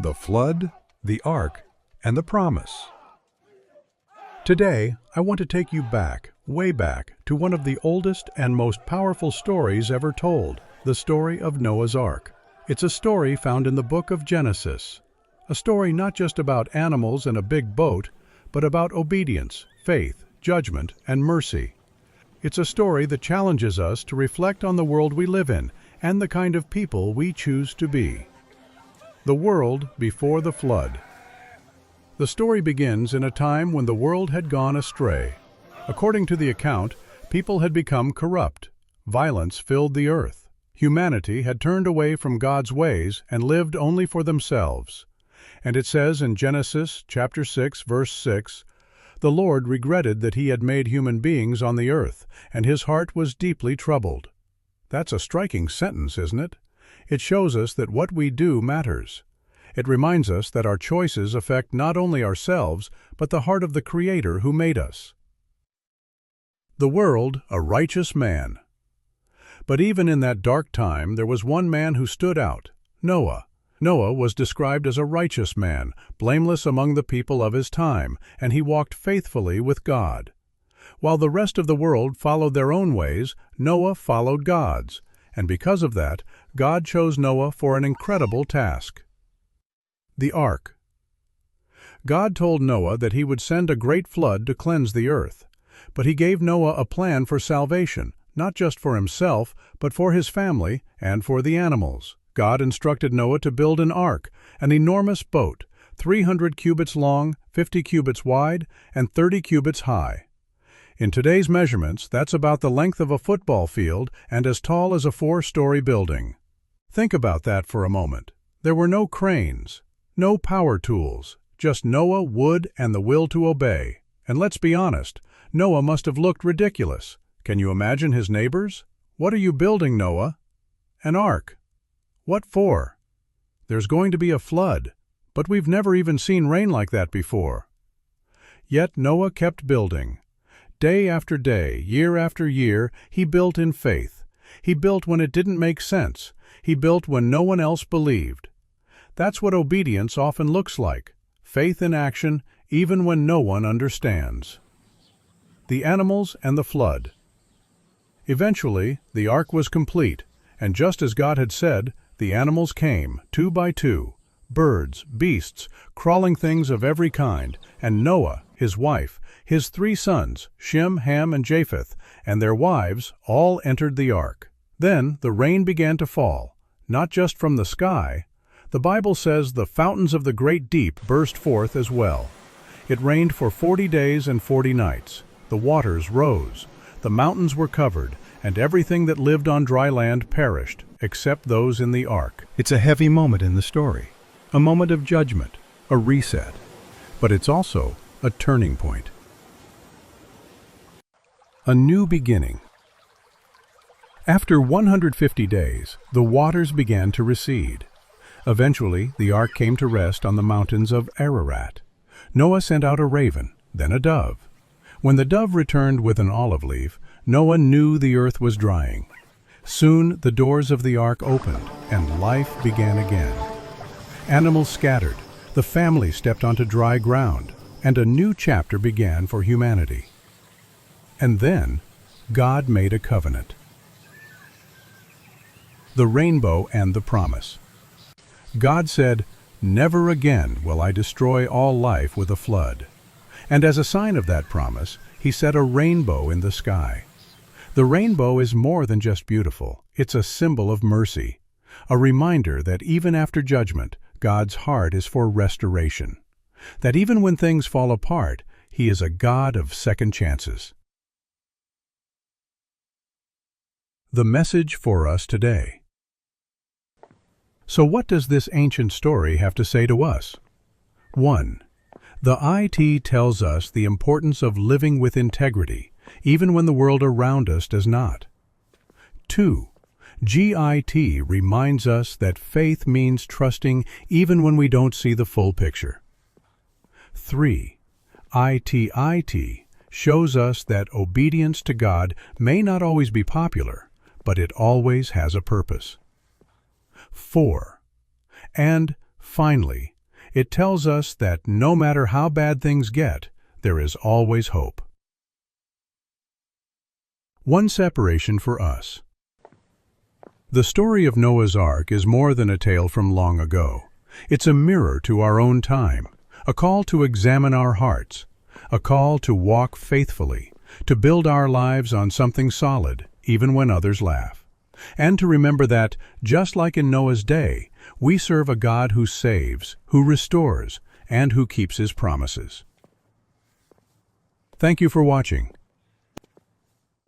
the flood, the ark, and the promise. Today, I want to take you back, way back, to one of the oldest and most powerful stories ever told, the story of Noah's Ark. It's a story found in the book of Genesis. A story not just about animals and a big boat, but about obedience, faith, judgment, and mercy. It's a story that challenges us to reflect on the world we live in and the kind of people we choose to be. The world before the flood. The story begins in a time when the world had gone astray. According to the account, people had become corrupt. Violence filled the earth. Humanity had turned away from God's ways and lived only for themselves. And it says in Genesis chapter 6, verse 6, "The Lord regretted that he had made human beings on the earth, and his heart was deeply troubled." That's a striking sentence, isn't it? It shows us that what we do matters. It reminds us that our choices affect not only ourselves, but the heart of the Creator who made us. The world, a righteous man. But even in that dark time, there was one man who stood out, Noah. Noah was described as a righteous man, blameless among the people of his time, and he walked faithfully with God. While the rest of the world followed their own ways, Noah followed God's, and because of that, God chose Noah for an incredible task. The Ark. God told Noah that he would send a great flood to cleanse the earth, but he gave Noah a plan for salvation, not just for himself, but for his family and for the animals. God instructed Noah to build an ark, an enormous boat, 300 cubits long, 50 cubits wide, and 30 cubits high. In today's measurements, that's about the length of a football field and as tall as a 4-story building. Think about that for a moment. There were no cranes, no power tools, just Noah, wood, and the will to obey. And let's be honest, Noah must have looked ridiculous. Can you imagine his neighbors? "What are you building, Noah?" "An ark." "What for?" "There's going to be a flood, but we've never even seen rain like that before." Yet Noah kept building. Day after day, year after year, he built in faith. He built when it didn't make sense. He built when no one else believed. That's what obedience often looks like, faith in action, even when no one understands. The animals and the flood. Eventually, the ark was complete, and just as God had said, the animals came, 2 by 2, birds, beasts, crawling things of every kind, and Noah, his wife, his 3 sons, Shem, Ham, and Japheth, and their wives, all entered the ark. Then the rain began to fall, not just from the sky. The Bible says the fountains of the great deep burst forth as well. It rained for 40 days and 40 nights. The waters rose, the mountains were covered, and everything that lived on dry land perished, except those in the ark. It's a heavy moment in the story, a moment of judgment, a reset, but it's also a turning point. A new beginning. After 150 days, the waters began to recede. Eventually, the ark came to rest on the mountains of Ararat. Noah sent out a raven, then a dove. When the dove returned with an olive leaf, Noah knew the earth was drying. Soon the doors of the ark opened, and life began again. Animals scattered, the family stepped onto dry ground, and a new chapter began for humanity. And then, God made a covenant. The rainbow and the promise. God said, "Never again will I destroy all life with a flood." And as a sign of that promise, he set a rainbow in the sky. The rainbow is more than just beautiful. It's a symbol of mercy, a reminder that even after judgment, God's heart is for restoration. That even when things fall apart, he is a God of second chances. The message for us today. So what does this ancient story have to say to us? 1. The IT tells us the importance of living with integrity, even when the world around us does not. 2. GIT reminds us that faith means trusting even when we don't see the full picture. 3. ITIT shows us that obedience to God may not always be popular, but it always has a purpose. 4. And finally, It tells us that no matter how bad things get, there is always hope. One separation for us. The story of Noah's Ark is more than a tale from long ago. It's a mirror to our own time, a call to examine our hearts, a call to walk faithfully, to build our lives on something solid, even when others laugh, and to remember that, just like in Noah's day, we serve a God who saves, who restores, and who keeps His promises. Thank you for watching.